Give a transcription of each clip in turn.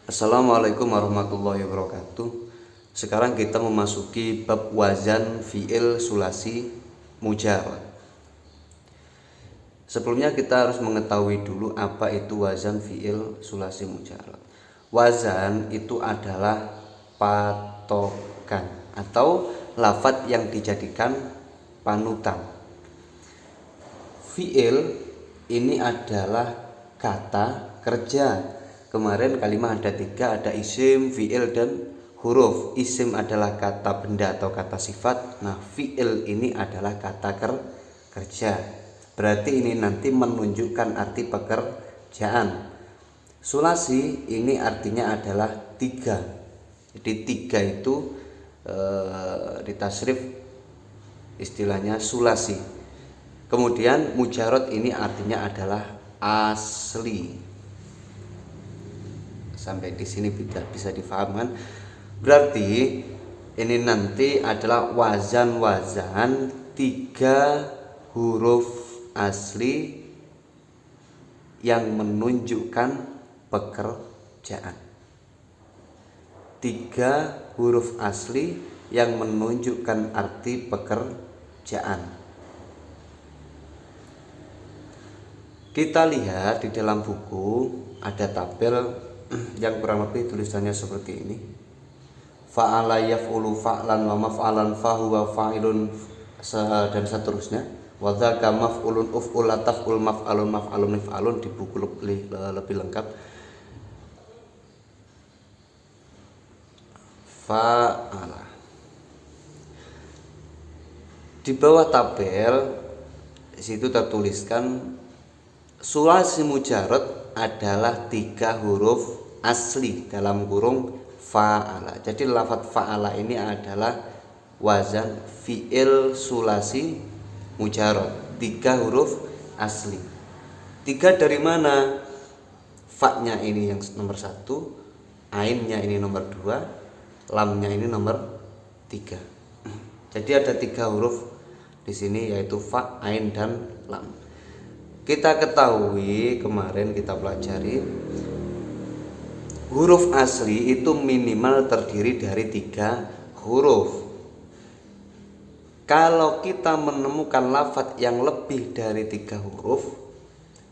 Assalamualaikum warahmatullahi wabarakatuh. Sekarang kita memasuki bab wazan fi'il sulasi mujarrad. Sebelumnya kita harus mengetahui dulu apa itu wazan fi'il sulasi mujarrad. Wazan itu adalah patokan atau lafadz yang dijadikan panutan. Fi'il ini adalah kata kerja. Kemarin kalimat ada tiga, ada isim, fi'il, dan huruf. Isim adalah kata benda atau kata sifat. Nah, fi'il ini adalah kata kerja. Berarti ini nanti menunjukkan arti pekerjaan. Sulasi ini artinya adalah tiga. Jadi tiga itu ditasrif istilahnya sulasi. Kemudian mujarrad ini artinya adalah asli. Sampai di sini bisa difahamkan. Berarti ini nanti adalah wazan-wazan tiga huruf asli yang menunjukkan pekerjaan. Tiga huruf asli yang menunjukkan arti pekerjaan. Kita lihat di dalam buku ada tabel yang kurang lebih tulisannya seperti ini. Fa'ala yaf'ulu fa'lan wa maf'alan fahuwa fa'ilun dan seterusnya. Wa dzaka maf'ulun uf'ul taf'ul maf'alun maf'alun mif'alun di buku lebih lengkap. Fa'ala. Di bawah tabel di situ tertuliskan sulasi mujarrad adalah tiga huruf asli dalam kurung fa'ala. Jadi lafadz fa'ala ini adalah wazan fi'il sulasi mujarrad, tiga huruf asli. Tiga dari mana? Fa-nya ini yang nomor satu, ainnya ini nomor dua, lamnya ini nomor tiga. Jadi ada tiga huruf di sini yaitu fa, ain, dan lam. Kita ketahui kemarin kita pelajari huruf asli itu minimal terdiri dari tiga huruf. Kalau kita menemukan lafadz yang lebih dari tiga huruf,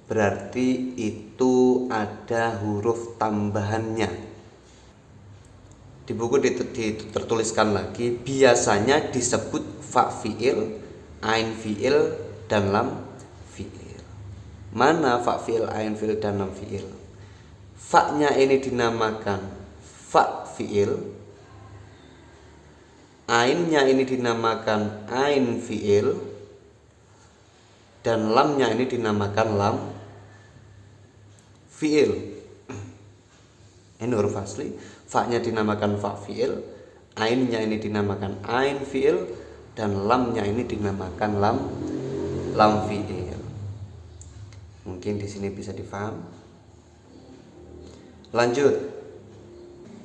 berarti itu ada huruf tambahannya. Di buku tertuliskan lagi, biasanya disebut fa fi'il, ain fi'il, dan lam fi'il. Mana fa fi'il, ain fi'il, dan lam fi'il? Fa-nya ini dinamakan fa fi'il, ainnya ini dinamakan ain fi'il, dan lamnya ini dinamakan lam fi'il. Ini huruf asli. Fa-nya dinamakan fa fi'il, ainnya ini dinamakan ain fi'il, dan lamnya ini dinamakan lam fi'il. Mungkin di sini bisa difaham. Lanjut.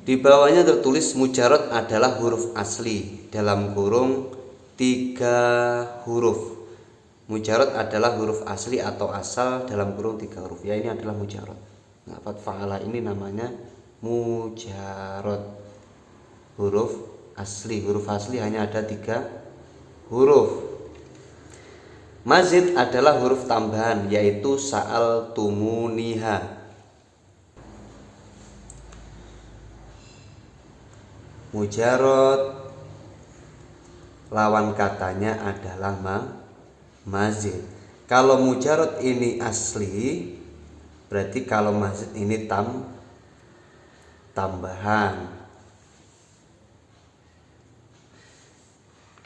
Di bawahnya tertulis mujarrad adalah huruf asli dalam kurung tiga huruf. Mujarrad adalah huruf asli atau asal dalam kurung tiga huruf. Ya, ini adalah mujarrad. Lafadz fa'ala ini namanya mujarrad. Huruf asli. Huruf asli hanya ada tiga huruf. Mazid adalah huruf tambahan yaitu sa'al tumuniha. Mujarrad lawan katanya adalah mazid. Kalau mujarrad ini asli, berarti kalau mazid ini tambahan.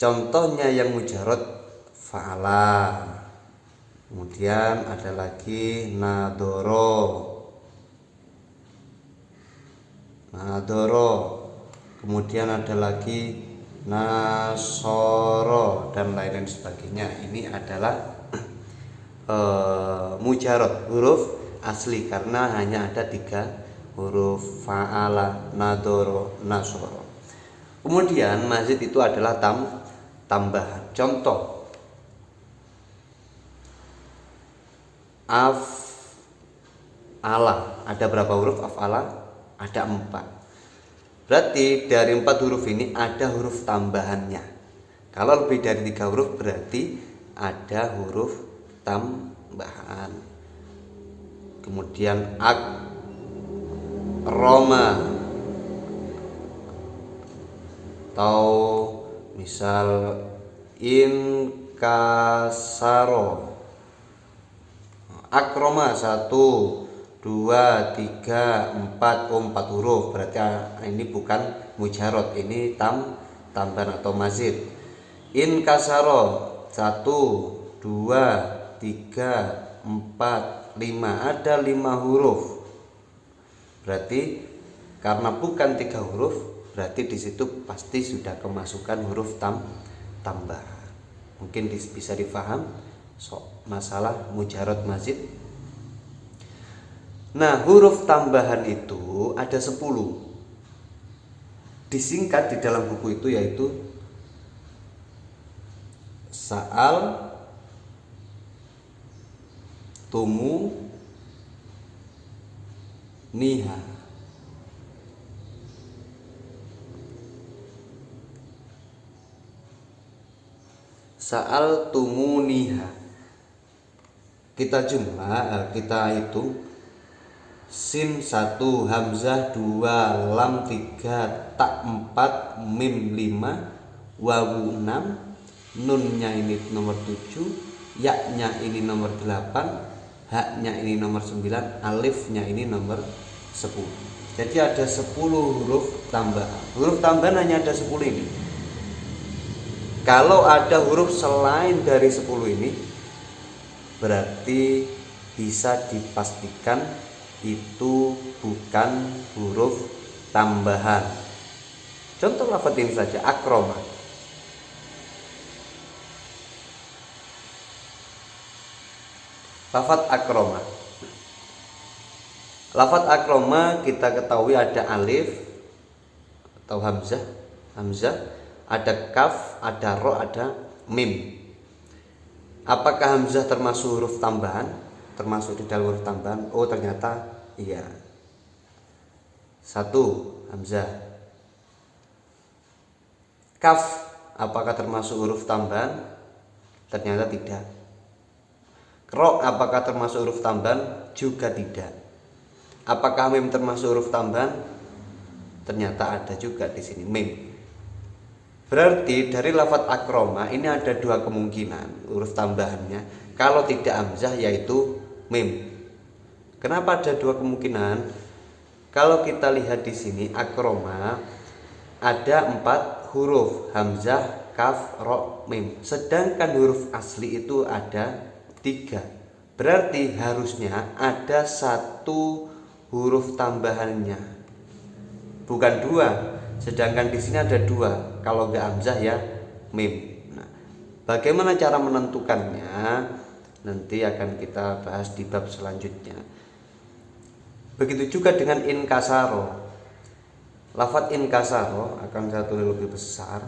Contohnya yang mujarrad fa'ala, kemudian ada lagi nadoro, kemudian ada lagi nasoro, dan lain-lain sebagainya. Ini adalah mujarrad huruf asli karena hanya ada tiga huruf, fa'ala, nadoro, nasoro. Kemudian mazid itu adalah tambahan. Contoh af'ala, ada berapa huruf af'ala? ada 4. Berarti dari 4 huruf ini ada huruf tambahannya. Kalau lebih dari 3 huruf berarti ada huruf tambahan. Kemudian Roma, atau misal inkasaro. Akroma 1, 2, 3, 4, 4 huruf, berarti ini bukan mujarot, ini tambahan atau mazid. Inkasaro 1, 2, 3, 4, 5, ada 5 huruf. Berarti karena bukan 3 huruf, berarti di situ pasti sudah kemasukan huruf tambah. Mungkin bisa difaham masalah mujarot mazid. Nah, huruf tambahan itu ada 10. Disingkat di dalam buku itu yaitu Sa'al, Tumu, Niha. Sa'al, Tumu, Niha. Kita jumlah, kita hitung. Sin 1, hamzah 2, lam 3, tak 4, mim 5, wawu 6, nunnya ini nomor 7, yaknya ini nomor 8, haknya ini nomor 9, alifnya ini nomor 10. Jadi ada 10 huruf tambahan. Huruf tambahan hanya ada 10 ini. Kalau ada huruf selain dari 10 ini, berarti bisa dipastikan itu bukan huruf tambahan. Contoh lafaz ini saja, akroma. Lafaz akroma. Lafaz akroma kita ketahui ada alif atau hamzah, ada kaf, ada ro, ada mim. Apakah hamzah termasuk huruf tambahan? Termasuk di dalam huruf tambahan? Oh, ternyata iya. 1, hamzah. Kaf, apakah termasuk huruf tambahan? Ternyata tidak. Ro, apakah termasuk huruf tambahan? Juga tidak. Apakah mim termasuk huruf tambahan? Ternyata ada juga di sini mim. Berarti dari lafaz akroma ini ada 2 kemungkinan huruf tambahannya. Kalau tidak hamzah yaitu mim. Kenapa ada 2 kemungkinan? Kalau kita lihat di sini akroma ada 4 huruf, hamzah, kaf, ro, mim. Sedangkan huruf asli itu ada 3. Berarti harusnya ada 1 huruf tambahannya, bukan 2. Sedangkan di sini ada 2. Kalau nggak hamzah ya mim. Nah, bagaimana cara menentukannya? Nanti akan kita bahas di bab selanjutnya. Begitu juga dengan inkasaro. Lafaz inkasaro akan saya tulis lebih besar.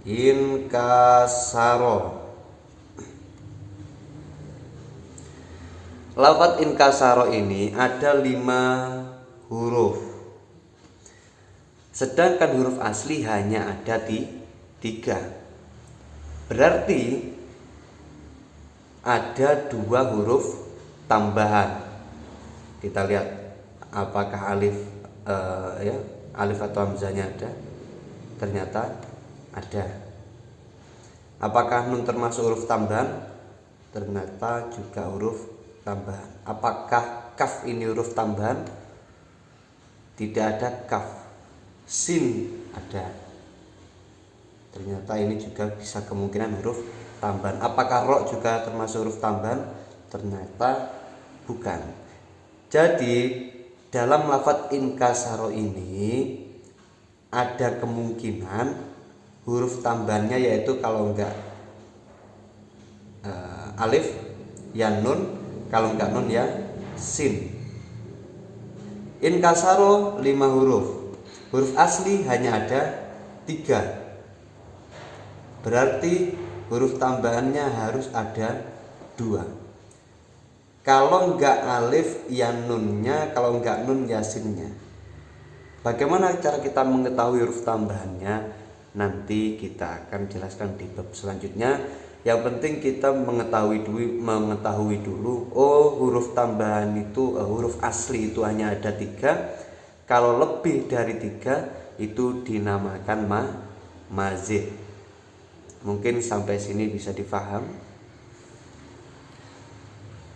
Inkasaro. Lafaz inkasaro ini ada 5 huruf. Sedangkan huruf asli hanya ada 3. Berarti ada 2 huruf tambahan. Kita lihat apakah alif alif atau hamzahnya ada. Ternyata ada. Apakah nun termasuk huruf tambahan? Ternyata juga huruf tambahan. Apakah kaf ini huruf tambahan? Tidak ada kaf. Sin ada. Ternyata ini juga bisa kemungkinan huruf tambahan. Apakah ro juga termasuk huruf tambahan? Ternyata bukan. Jadi dalam lafaz inkasaro ini ada kemungkinan huruf tambahannya yaitu kalau enggak alif ya nun, kalau enggak nun ya sin. Inkasaro 5 huruf. Huruf asli hanya ada 3. Berarti huruf tambahannya harus ada 2. Kalau enggak alif ya nunnya, kalau enggak nun ya sinnya. Bagaimana cara kita mengetahui huruf tambahannya? Nanti kita akan jelaskan di bab selanjutnya. Yang penting kita mengetahui dulu, oh huruf tambahan itu, huruf asli itu hanya ada 3. Kalau lebih dari 3 itu dinamakan mazid. Mungkin sampai sini bisa difaham.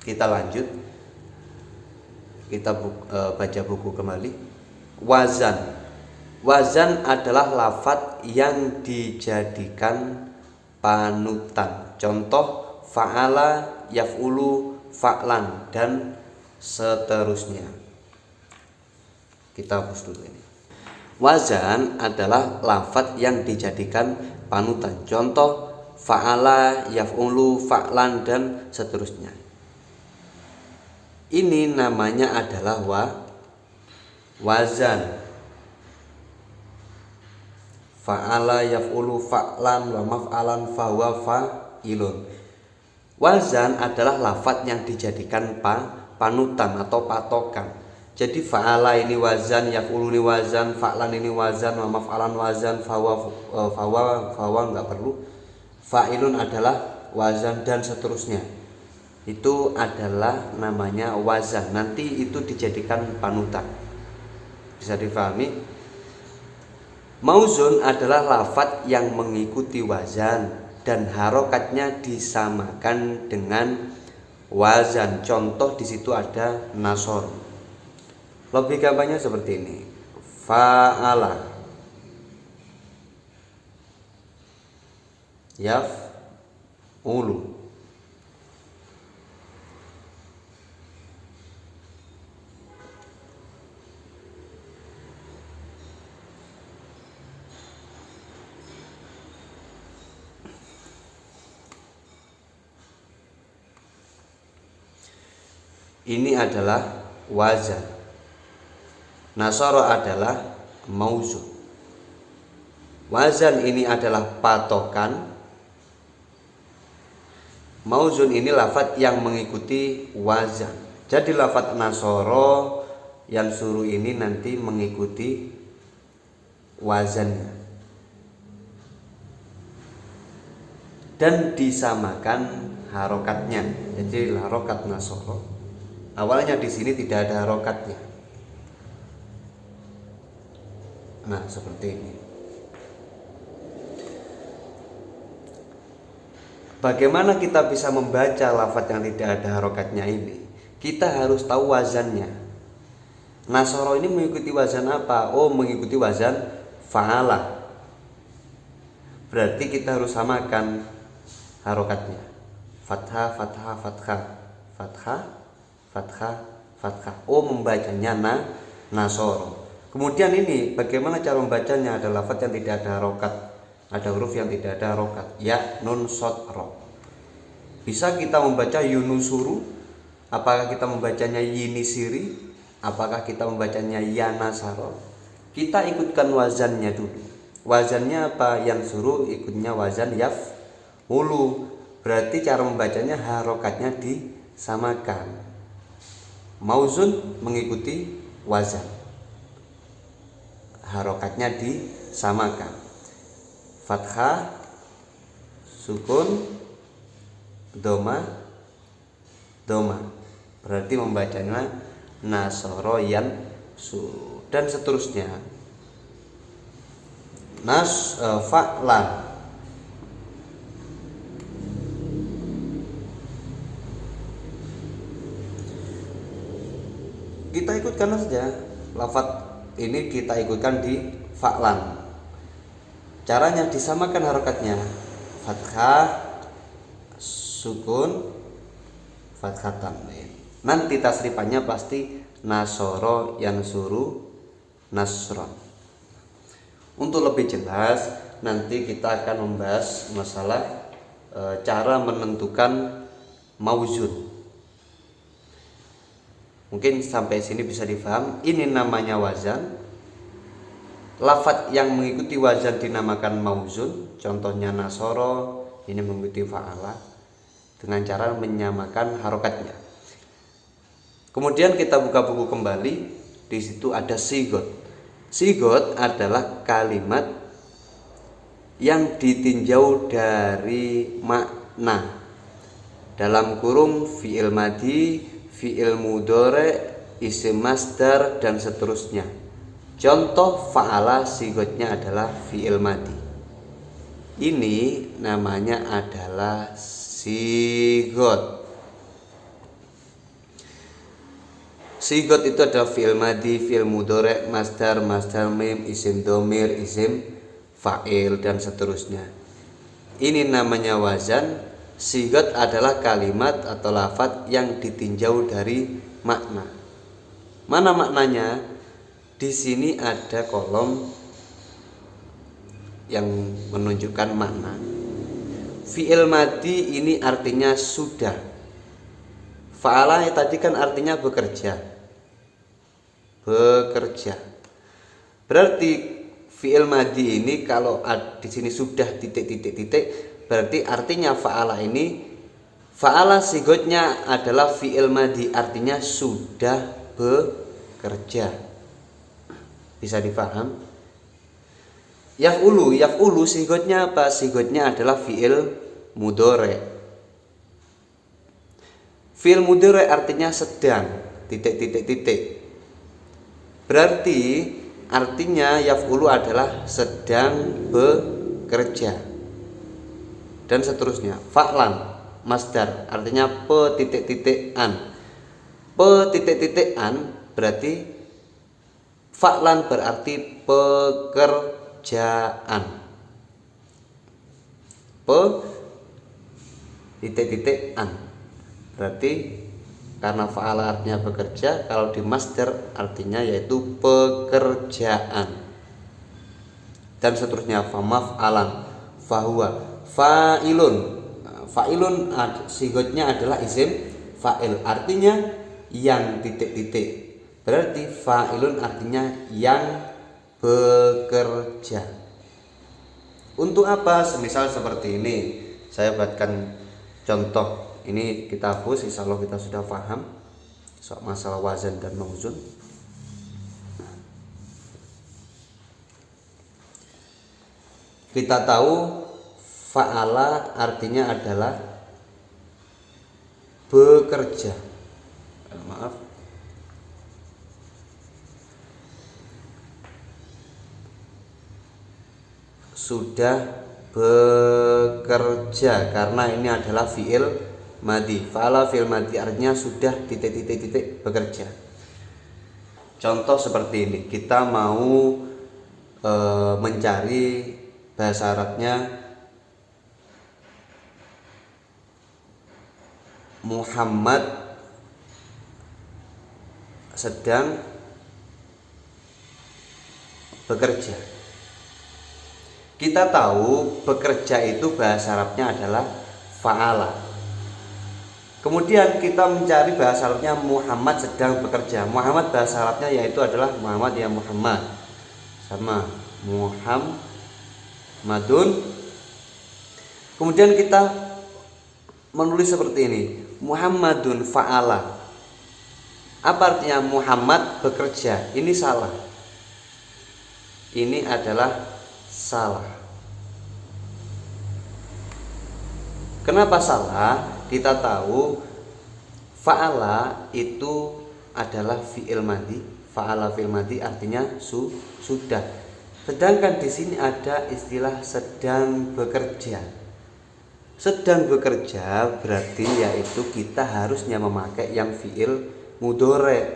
Kita lanjut. Kita baca buku kembali. Wazan. Wazan adalah lafadz yang dijadikan panutan. Contoh fa'ala, yaf'ulu, fa'lan dan seterusnya. Kita hapus dulu ini. Wazan adalah lafadz yang dijadikan panutan. Contoh fa'ala, yaf'ulu, fa'lan dan seterusnya. Ini namanya adalah wazan. Fa'ala, yaf'ulu, fa'lan, wa maf'alan, fahuwa fa'ilun. Wazan adalah lafadz yang dijadikan panutan atau patokan. Jadi fa'ala ini wazan, yaf'ulu ini wazan, fa'lan ini wazan, wa maf'alan wazan, fahuwa enggak perlu. Fa'ilun adalah wazan dan seterusnya. Itu adalah namanya wazan. Nanti itu dijadikan panutan. Bisa difahami? Mauzun adalah lafadz yang mengikuti wazan dan harokatnya disamakan dengan wazan. Contoh di situ ada nasor. Lebih gampangnya seperti ini. Fa'ala, yaf'ulu. Ini adalah wazan. Nasara adalah mauzun. Wazan ini adalah patokan. Mauzun ini lafadz yang mengikuti wazan. Jadi lafadz nasara yang suruh ini nanti mengikuti wazannya dan disamakan harokatnya. Jadi harokat nasara awalnya di sini tidak ada harokatnya. Nah, seperti ini. Bagaimana kita bisa membaca lafadz yang tidak ada harokatnya ini? Kita harus tahu wazannya. Nasoro ini mengikuti wazan apa? Oh, mengikuti wazan fa'ala. Berarti kita harus samakan harokatnya. Fathah, fathah, fathah, fathah, fathah, fathah. Oh, membacanya nasoro. Kemudian ini bagaimana cara membacanya? Ada lafadz yang tidak ada harokat, ada huruf yang tidak ada harokat, ya, nun, sod, ro. Bisa kita membaca yunusuru? Apakah kita membacanya yinisiri? Apakah kita membacanya yanasaro? Kita ikutkan wazannya dulu. Wazannya apa? Yang suruh ikutnya wazan yaf'ulu. Berarti cara membacanya harokatnya disamakan. Mauzun mengikuti wazan, harokatnya disamakan. Fathah, sukun, doma, doma. Berarti membacanya nasoro yan su dan seterusnya. Fa'lan. Kita ikutkan saja lafadz ini, kita ikutkan di fa'lan. Caranya disamakan harokatnya. Fathah, sukun, fathatan. Nanti tasrifannya pasti nasoro yansuru nasron. Untuk lebih jelas nanti kita akan membahas masalah cara menentukan mauzun. Mungkin sampai sini bisa difaham. Ini namanya wazan. Lafadz yang mengikuti wazan dinamakan mauzun. Contohnya nasoro, ini mengikuti fa'ala dengan cara menyamakan harokatnya. Kemudian kita buka buku kembali, di situ ada sigot. Sigot adalah kalimat yang ditinjau dari makna. Dalam kurung fi'il madhi, fi'il mudhari, isim masdar dan seterusnya. Contoh fa'ala sigotnya adalah fi'il madhi. Ini namanya adalah sigot. Sigot itu adalah fi'il madhi, fi'il mudhari, masdar, masdar mim, isim domir, isim fa'il dan seterusnya. Ini namanya wazan. Sigot adalah kalimat atau lafadz yang ditinjau dari makna. Mana maknanya? Di sini ada kolom yang menunjukkan makna. Fi'il madhi ini artinya sudah. Fa'ala tadi kan artinya bekerja. Bekerja. Berarti fi'il madhi ini kalau di sini sudah titik-titik-titik, berarti artinya fa'ala ini, fa'ala sigotnya adalah fi'il madhi, artinya sudah bekerja. Bisa dipaham? Yaf'ulu sigotnya apa? Sigotnya adalah fi'il mudhari. Fi'il mudhari artinya sedang, titik-titik-titik. Berarti artinya yaf'ulu adalah sedang bekerja. Dan seterusnya. Fa'lan masdar artinya pe-titik-titik-an. Pe-titik-titik-an berarti fa'lan berarti pekerjaan. Pe-titik-titik-an berarti karena fa'ala artinya bekerja, kalau di masdar artinya yaitu pekerjaan. Dan seterusnya famaf'alan, fahuwa, fa'ilun. Fa'ilun sigotnya adalah isim fa'il, artinya yang titik-titik. Berarti fa'ilun artinya yang bekerja. Untuk apa? Semisal seperti ini. Saya buatkan contoh. Ini kita hapus, insya Allah kita sudah paham soal masalah wazan dan mauzun. Kita tahu fa'ala artinya adalah bekerja. Maaf. Sudah bekerja, karena ini adalah fi'il madhi. Fa'ala fi'il madhi artinya sudah titik-titik-titik bekerja. Contoh seperti ini, kita mau mencari bahasa Arabnya Muhammad sedang bekerja. Kita tahu bekerja itu bahasa Arabnya adalah fa'ala. Kemudian kita mencari bahasa Arabnya Muhammad sedang bekerja. Muhammad bahasa Arabnya yaitu adalah Muhammad ya Muhammad. Sama Muhammadun. Kemudian kita menulis seperti ini, Muhammadun fa'ala. Apa artinya Muhammad bekerja? Ini salah. Ini adalah salah. Kenapa salah? Kita tahu fa'ala itu adalah fi'il madhi. Fa'ala fi'il madhi artinya sudah. Sedangkan di sini ada istilah sedang bekerja. Sedang bekerja berarti yaitu kita harusnya memakai yang fi'il mudhari.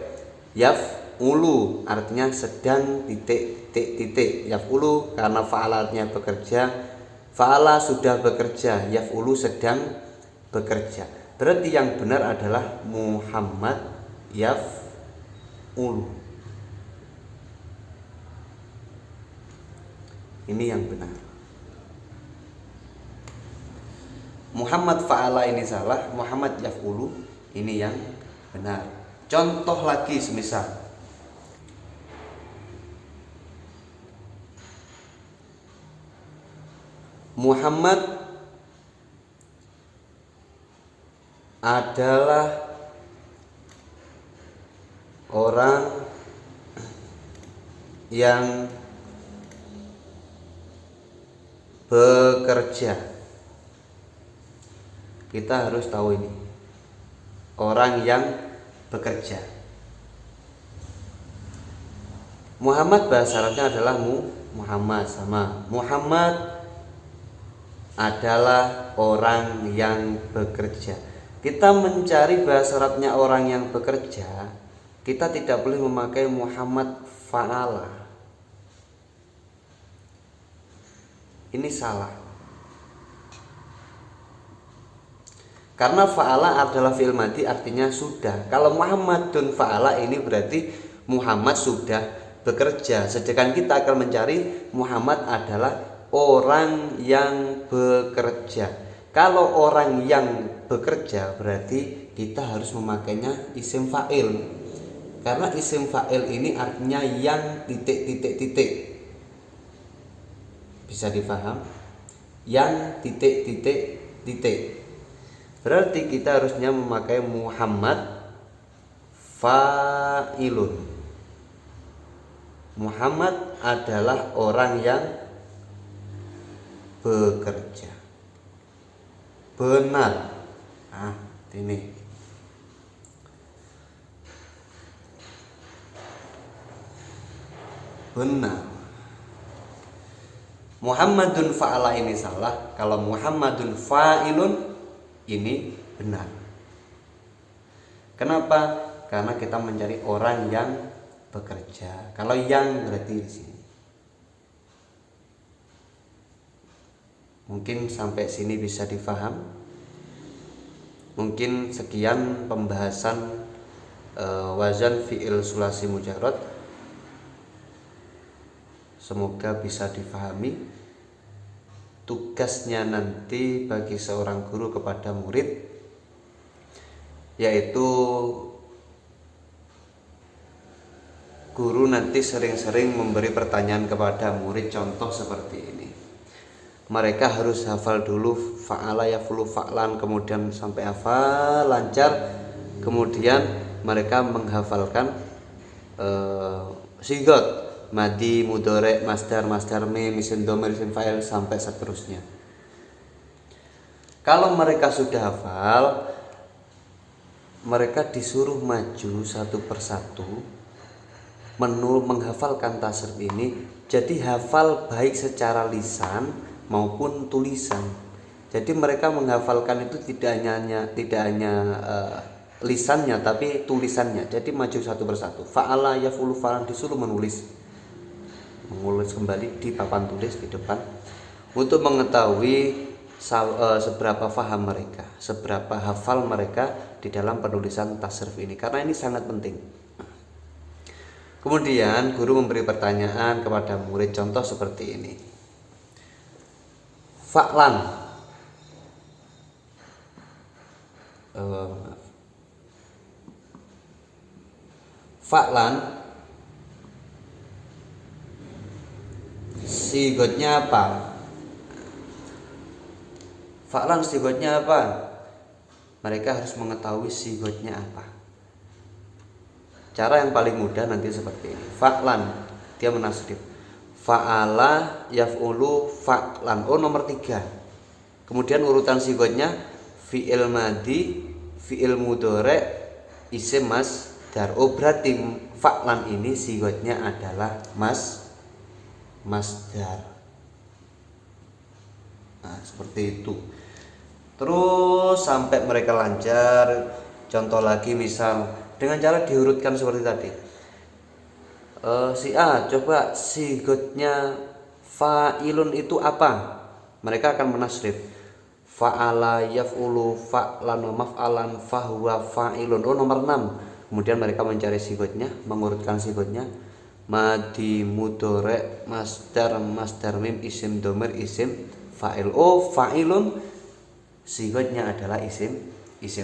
Yaf'ulu artinya sedang titik-titik. Yaf'ulu karena fa'ala artinya bekerja. Fa'ala sudah bekerja, yaf'ulu sedang bekerja. Berarti yang benar adalah Muhammad yaf'ulu. Ini yang benar. Muhammad fa'ala ini salah, Muhammad yaf'ulu ini yang benar. Contoh lagi semisal Muhammad adalah yang bekerja. Kita harus tahu ini, orang yang bekerja. Muhammad bahasa Arabnya adalah Muhammad, sama Muhammad adalah orang yang bekerja. Kita mencari bahasa Arabnya orang yang bekerja, kita tidak boleh memakai Muhammad fa'ala. Ini salah. Karena fa'ala adalah fi'il madhi, artinya sudah. Kalau Muhammadun fa'ala, ini berarti Muhammad sudah bekerja. Sedangkan kita akan mencari Muhammad adalah orang yang bekerja. Kalau orang yang bekerja berarti kita harus memakainya isim fa'il. Karena isim fa'il ini artinya yang titik. Bisa difaham? Yang titik. Berarti kita harusnya memakai Muhammad fa'ilun. Muhammad adalah orang yang bekerja. Benar. Nah, ini. Benar. Muhammadun fa'ala ini salah. Kalau Muhammadun fa'ilun ini benar. Kenapa? Karena kita mencari orang yang bekerja. Kalau yang berarti di sini. Mungkin sampai sini bisa difaham. Mungkin sekian pembahasan wazan fi'il sulasi mujarrad. Semoga bisa difahami. Tugasnya nanti bagi seorang guru kepada murid, yaitu guru nanti sering-sering memberi pertanyaan kepada murid, contoh seperti ini. Mereka harus hafal dulu fa'ala yaf'ulu fa'lan, kemudian sampai hafal lancar, kemudian mereka menghafalkan sigot, madi, mudhari, masdar, mim, isim dhamir, isim fa'il sampai seterusnya. Kalau mereka sudah hafal, mereka disuruh maju satu persatu menghafalkan tasrif ini. Jadi hafal baik secara lisan maupun tulisan. Jadi mereka menghafalkan itu tidak hanya lisannya tapi tulisannya. Jadi maju satu persatu. Fa'ala yaf'ulu fa'lan, disuruh mengulis kembali di papan tulis di depan untuk mengetahui seberapa paham mereka, seberapa hafal mereka di dalam penulisan tasrif ini, karena ini sangat penting. Kemudian guru memberi pertanyaan kepada murid, contoh seperti ini. Fa'lan, fa'lan sigotnya apa? Fa'lan sigotnya apa? Mereka harus mengetahui sigotnya apa. Cara yang paling mudah nanti seperti ini. Fa'lan, dia menasrif. Fa'ala yaf'ulu fa'lan. Oh, nomor 3. Kemudian urutan sigotnya fi'il madi, fi'il mudhari, isim masdar. Oh, berarti fa'lan ini sigotnya adalah masdar. Nah, seperti itu. Terus sampai mereka lancar. Contoh lagi, misal dengan cara diurutkan seperti tadi. Si A, coba sigotnya fa'ilun itu apa? Mereka akan menasrif. Fa'ala yaf'ulu fa'lan wa maf'alan fahuwa fa'ilun. Oh, nomor 6. Kemudian mereka mencari sigotnya, mengurutkan sigotnya. Madi, mudhari, masdar, mim, isim dhamir, isim fa'il. Oh, fa'ilun sigotnya adalah isim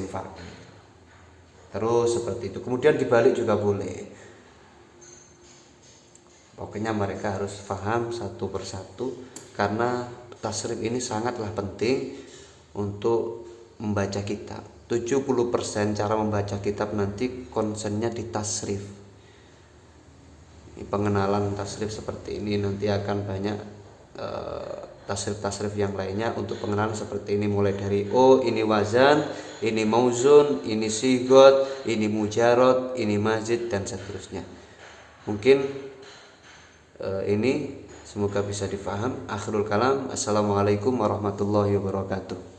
fa'il. Terus seperti itu. Kemudian dibalik juga boleh. Pokoknya mereka harus paham satu persatu, karena tasrif ini sangatlah penting untuk membaca kitab. 70% cara membaca kitab nanti konsennya di tasrif. pengenalan tasrif seperti ini. Nanti akan banyak tasrif-tasrif yang lainnya untuk pengenalan seperti ini, mulai dari ini wazan, ini mauzun, ini sigot, ini mujarot, ini mazid, dan seterusnya. Mungkin ini semoga bisa difaham. Akhirul kalam, assalamualaikum warahmatullahi wabarakatuh.